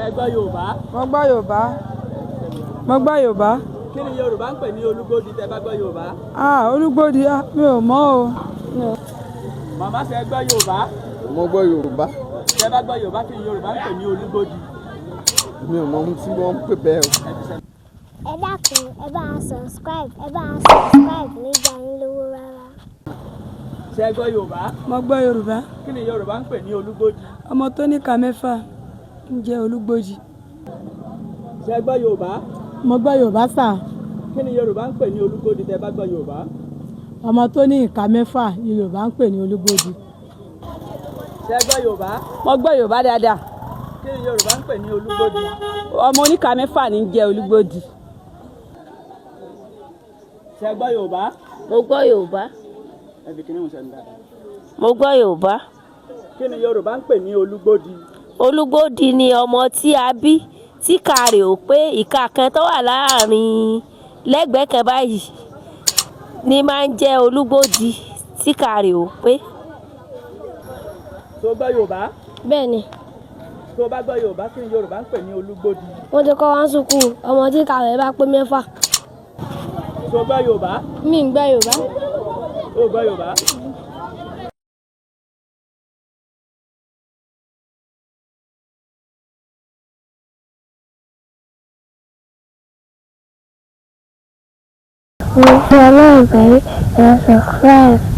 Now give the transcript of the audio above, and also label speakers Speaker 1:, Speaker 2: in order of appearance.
Speaker 1: Ṣé gbọ́ Yorùbá?
Speaker 2: Mo gbọ́ Yorùbá. Mo gbọ́ Yorùbá.
Speaker 1: Kí ni Yorùbá ń pè ní olúgbòdì tẹ́ bá gbọ́ Yorùbá?
Speaker 2: Olúgbòdì mi ò mọ̀ o.
Speaker 1: Màmá ṣé gbọ́ Yorùbá?
Speaker 3: Mo gbọ́ Yorùbá.
Speaker 1: Tẹ́ bá gbọ́ Yorùbá kí ni Yorùbá ń pè ní olúgbòdì?
Speaker 3: Mi ò mọ ohun tí wọ́n ń pè bẹ́ẹ̀ o.
Speaker 4: Ẹ dákun, ẹ bá ń subscribe nígbà yín lówó rárá.
Speaker 1: Ṣé gbọ́ Yorùbá?
Speaker 2: Mo gbọ́ Yorùbá.
Speaker 1: Kí ni Yorùbá ń pè ní olúgbòdì?
Speaker 2: Ọmọ tó ní ìka mẹ́fà ń jẹ́ olúgbòdì.
Speaker 1: Ṣé gbọ́ Yorùbá?
Speaker 2: Mo gbọ́ Yorùbá sà.
Speaker 1: Kí ni Yorùbá ń pè ní olúgbòdì tẹ́ bá gbọ́ Yorùbá?
Speaker 2: Ọmọ tó ní ìka mẹ́fà ni Yorùbá ń pè ní olúgbòdì.
Speaker 1: Ṣé gbọ́ Yorùbá?
Speaker 2: Mo gbọ́ Yorùbá dáadáa.
Speaker 1: Kí ni Yorùbá ń pè ní olúgbòdì?
Speaker 2: Ọmọ oníka mẹ́fà ní jẹ́ olúgbòdì.
Speaker 1: Ṣé gbọ́ Yorùbá?
Speaker 5: Mo gbọ́ Yorùbá.
Speaker 1: Ẹ fi kíní ìmúṣẹ́ ń dáadáa.
Speaker 5: Mo gbọ́ Yorùbá.
Speaker 1: Kí ni Yorùbá ń pè ní olúgbòdì?
Speaker 5: Olúgbòdì ni ọmọ tí a bí tí ìka rẹ̀ ò pé ìka kan tó wà láàrin lẹ́gbẹ̀ẹ́ kan báyìí ni máa ń jẹ́ olúgbòdì tí ìka rẹ̀ ò pé.
Speaker 1: Tó gbọ́ Yorùbá?
Speaker 4: Bẹ́ẹ̀ ni,
Speaker 1: Tó bá gbọ́ Yorùbá kí ni Yorùbá ń pè ní olúgbòdì?
Speaker 4: wọ́n ti kọ́ wá ń sùkú ọmọ tí ìka rẹ̀ bá pé mẹ́fà.
Speaker 1: Tó gbọ́ Yorùbá?
Speaker 4: Mi ń gbọ́ Yorùbá.
Speaker 1: Ó gbọ́ Yorùbá?
Speaker 4: Mo fi Ọlọ́run bẹ̀rẹ̀ ẹ subscribe.